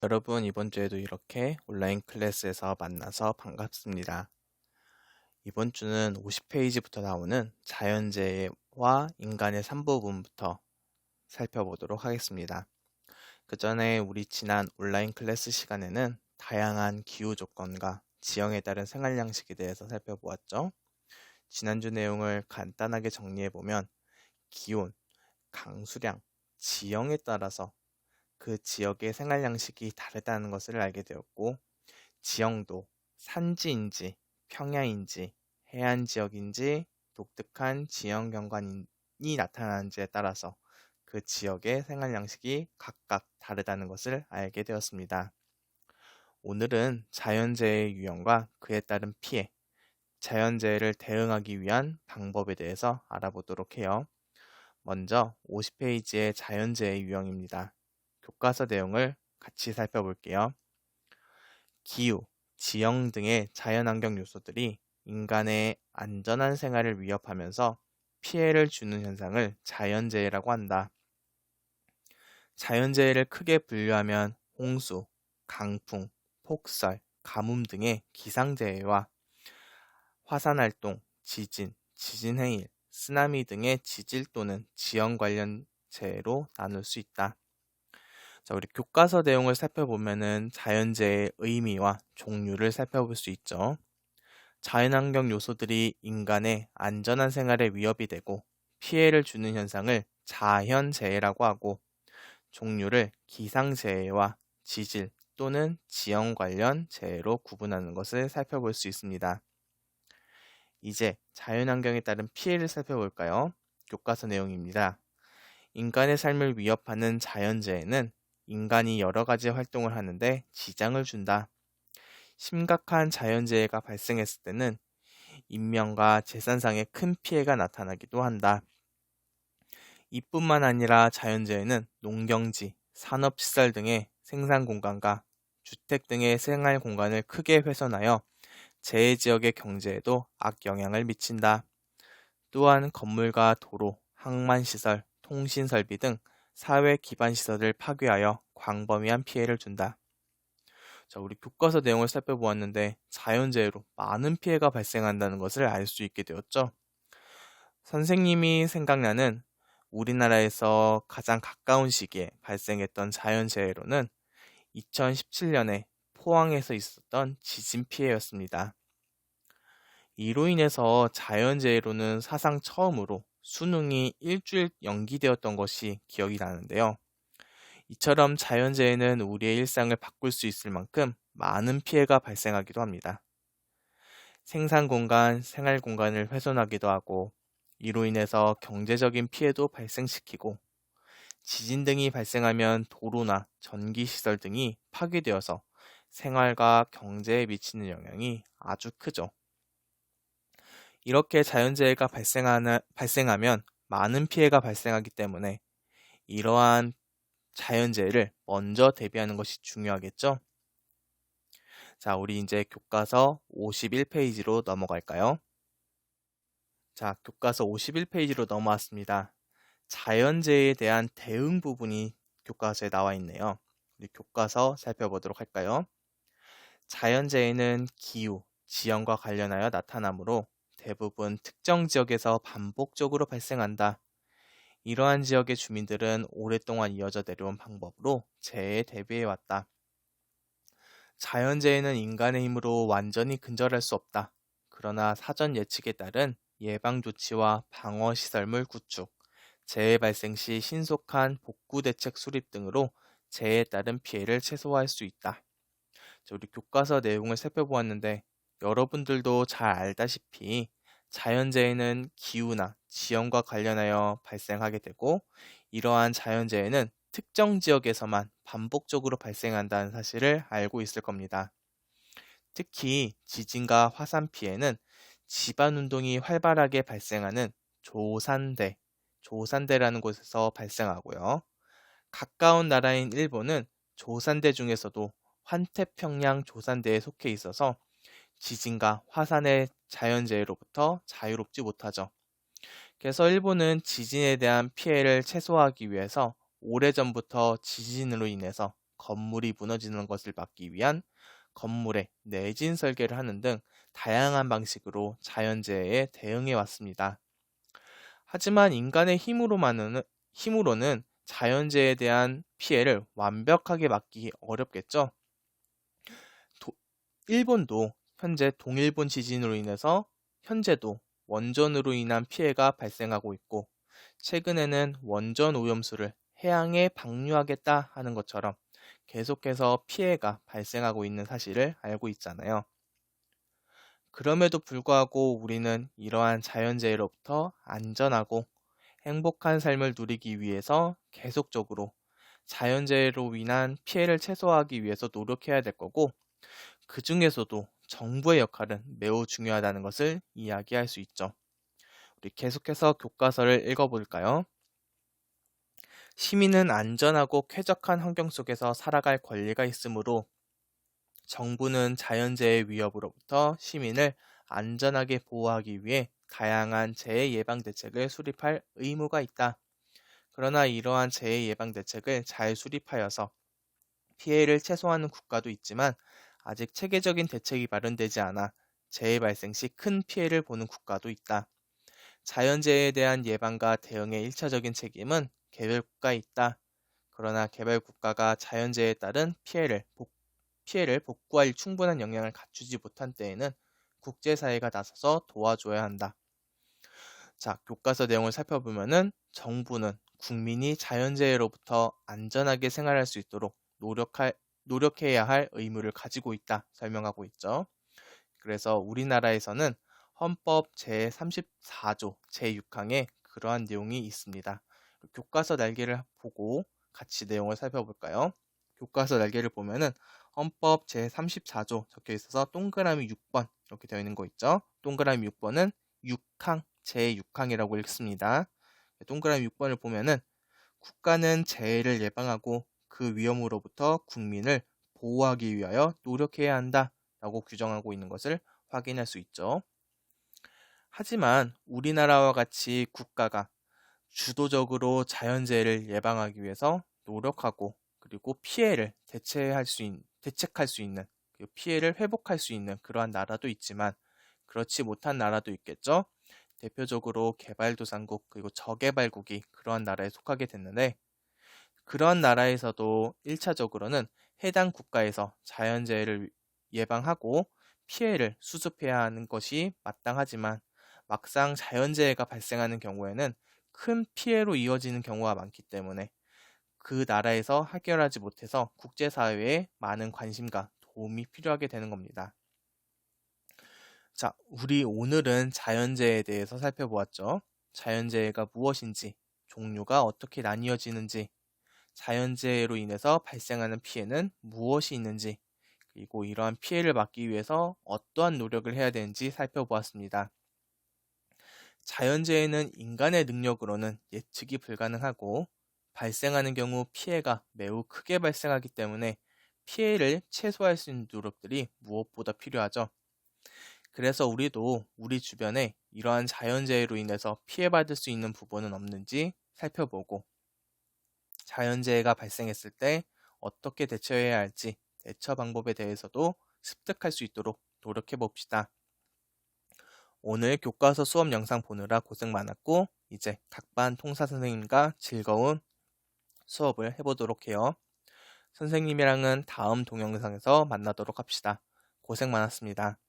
여러분, 이번 주에도 이렇게 온라인 클래스에서 만나서 반갑습니다. 이번 주는 50페이지부터 나오는 자연재해와 인간의 3부분부터 살펴보도록 하겠습니다. 그 전에 우리 지난 온라인 클래스 시간에는 다양한 기후 조건과 지형에 따른 생활 양식에 대해서 살펴보았죠. 지난주 내용을 간단하게 정리해보면 기온, 강수량, 지형에 따라서 그 지역의 생활 양식이 다르다는 것을 알게 되었고, 지형도 산지인지 평야인지 해안 지역인지 독특한 지형 경관이 나타나는지에 따라서 그 지역의 생활 양식이 각각 다르다는 것을 알게 되었습니다. 오늘은 자연재해의 유형과 그에 따른 피해, 자연재해를 대응하기 위한 방법에 대해서 알아보도록 해요. 먼저 50페이지의 자연재해 유형입니다. 교과서 내용을 같이 살펴볼게요. 기후, 지형 등의 자연환경 요소들이 인간의 안전한 생활을 위협하면서 피해를 주는 현상을 자연재해라고 한다. 자연재해를 크게 분류하면 홍수, 강풍, 폭설, 가뭄 등의 기상재해와 화산활동, 지진, 지진해일, 쓰나미 등의 지질 또는 지형 관련 재해로 나눌 수 있다. 자, 우리 교과서 내용을 살펴보면은 자연재해의 의미와 종류를 살펴볼 수 있죠. 자연환경 요소들이 인간의 안전한 생활에 위협이 되고 피해를 주는 현상을 자연재해라고 하고, 종류를 기상재해와 지질 또는 지형 관련 재해로 구분하는 것을 살펴볼 수 있습니다. 이제 자연환경에 따른 피해를 살펴볼까요? 교과서 내용입니다. 인간의 삶을 위협하는 자연재해는 인간이 여러 가지 활동을 하는데 지장을 준다. 심각한 자연재해가 발생했을 때는 인명과 재산상의 큰 피해가 나타나기도 한다. 이뿐만 아니라 자연재해는 농경지, 산업시설 등의 생산 공간과 주택 등의 생활 공간을 크게 훼손하여 재해 지역의 경제에도 악영향을 미친다. 또한 건물과 도로, 항만시설, 통신설비 등 사회 기반 시설을 파괴하여 광범위한 피해를 준다. 자, 우리 교과서 내용을 살펴보았는데 자연재해로 많은 피해가 발생한다는 것을 알 수 있게 되었죠. 선생님이 생각나는 우리나라에서 가장 가까운 시기에 발생했던 자연재해로는 2017년에 포항에서 있었던 지진 피해였습니다. 이로 인해서 자연재해로는 사상 처음으로 수능이 일주일 연기되었던 것이 기억이 나는데요. 이처럼 자연재해는 우리의 일상을 바꿀 수 있을 만큼 많은 피해가 발생하기도 합니다. 생산 공간, 생활 공간을 훼손하기도 하고, 이로 인해서 경제적인 피해도 발생시키고, 지진 등이 발생하면 도로나 전기시설 등이 파괴되어서 생활과 경제에 미치는 영향이 아주 크죠. 이렇게 자연재해가 발생하면 많은 피해가 발생하기 때문에 이러한 자연재해를 먼저 대비하는 것이 중요하겠죠? 자, 우리 이제 교과서 51페이지로 넘어갈까요? 자, 교과서 51페이지로 넘어왔습니다. 자연재해에 대한 대응 부분이 교과서에 나와 있네요. 우리 교과서 살펴보도록 할까요? 자연재해는 기후, 지형과 관련하여 나타나므로 대부분 특정 지역에서 반복적으로 발생한다. 이러한 지역의 주민들은 오랫동안 이어져 내려온 방법으로 재해에 대비해왔다. 자연재해는 인간의 힘으로 완전히 근절할 수 없다. 그러나 사전 예측에 따른 예방조치와 방어시설물 구축, 재해 발생 시 신속한 복구대책 수립 등으로 재해에 따른 피해를 최소화할 수 있다. 자, 우리 교과서 내용을 살펴보았는데 여러분들도 잘 알다시피 자연재해는 기후나 지형과 관련하여 발생하게 되고, 이러한 자연재해는 특정 지역에서만 반복적으로 발생한다는 사실을 알고 있을 겁니다. 특히 지진과 화산 피해는 지반 운동이 활발하게 발생하는 조산대라는 곳에서 발생하고요. 가까운 나라인 일본은 조산대 중에서도 환태평양 조산대에 속해 있어서 지진과 화산의 자연재해로부터 자유롭지 못하죠. 그래서 일본은 지진에 대한 피해를 최소화하기 위해서 오래전부터 지진으로 인해서 건물이 무너지는 것을 막기 위한 건물의 내진 설계를 하는 등 다양한 방식으로 자연재해에 대응해 왔습니다. 하지만 인간의 힘으로는 자연재해에 대한 피해를 완벽하게 막기 어렵겠죠. 일본도 현재 동일본 지진으로 인해서 현재도 원전으로 인한 피해가 발생하고 있고, 최근에는 원전 오염수를 해양에 방류하겠다 하는 것처럼 계속해서 피해가 발생하고 있는 사실을 알고 있잖아요. 그럼에도 불구하고 우리는 이러한 자연재해로부터 안전하고 행복한 삶을 누리기 위해서 계속적으로 자연재해로 인한 피해를 최소화하기 위해서 노력해야 될 거고, 그 중에서도 정부의 역할은 매우 중요하다는 것을 이야기할 수 있죠. 우리 계속해서 교과서를 읽어볼까요? 시민은 안전하고 쾌적한 환경 속에서 살아갈 권리가 있으므로 정부는 자연재해 위협으로부터 시민을 안전하게 보호하기 위해 다양한 재해 예방 대책을 수립할 의무가 있다. 그러나 이러한 재해 예방 대책을 잘 수립하여서 피해를 최소화하는 국가도 있지만 아직 체계적인 대책이 마련되지 않아 재해 발생 시 큰 피해를 보는 국가도 있다. 자연재해에 대한 예방과 대응의 1차적인 책임은 개별국가에 있다. 그러나 개별국가가 자연재해에 따른 피해를 복구할 충분한 역량을 갖추지 못한 때에는 국제사회가 나서서 도와줘야 한다. 자, 교과서 내용을 살펴보면은 정부는 국민이 자연재해로부터 안전하게 생활할 수 있도록 노력해야 할 의무를 가지고 있다 설명하고 있죠. 그래서 우리나라에서는 헌법 제34조 제6항에 그러한 내용이 있습니다. 교과서 날개를 보고 같이 내용을 살펴볼까요? 교과서 날개를 보면은 헌법 제34조 적혀 있어서 동그라미 6번 이렇게 되어 있는 거 있죠. 동그라미 6번은 6항 제6항이라고 읽습니다. 동그라미 6번을 보면은 국가는 재해를 예방하고 그 위험으로부터 국민을 보호하기 위하여 노력해야 한다 라고 규정하고 있는 것을 확인할 수 있죠. 하지만 우리나라와 같이 국가가 주도적으로 자연재해를 예방하기 위해서 노력하고 그리고 피해를 대책할 수 있는 피해를 회복할 수 있는 그러한 나라도 있지만 그렇지 못한 나라도 있겠죠. 대표적으로 개발도상국 그리고 저개발국이 그러한 나라에 속하게 됐는데 그런 나라에서도 1차적으로는 해당 국가에서 자연재해를 예방하고 피해를 수습해야 하는 것이 마땅하지만 막상 자연재해가 발생하는 경우에는 큰 피해로 이어지는 경우가 많기 때문에 그 나라에서 해결하지 못해서 국제사회에 많은 관심과 도움이 필요하게 되는 겁니다. 자, 우리 오늘은 자연재해에 대해서 살펴보았죠. 자연재해가 무엇인지, 종류가 어떻게 나뉘어지는지, 자연재해로 인해서 발생하는 피해는 무엇이 있는지, 그리고 이러한 피해를 막기 위해서 어떠한 노력을 해야 되는지 살펴보았습니다. 자연재해는 인간의 능력으로는 예측이 불가능하고 발생하는 경우 피해가 매우 크게 발생하기 때문에 피해를 최소화할 수 있는 노력들이 무엇보다 필요하죠. 그래서 우리도 우리 주변에 이러한 자연재해로 인해서 피해받을 수 있는 부분은 없는지 살펴보고 자연재해가 발생했을 때 어떻게 대처해야 할지 대처 방법에 대해서도 습득할 수 있도록 노력해 봅시다. 오늘 교과서 수업 영상 보느라 고생 많았고 이제 각반 통사 선생님과 즐거운 수업을 해보도록 해요. 선생님이랑은 다음 동영상에서 만나도록 합시다. 고생 많았습니다.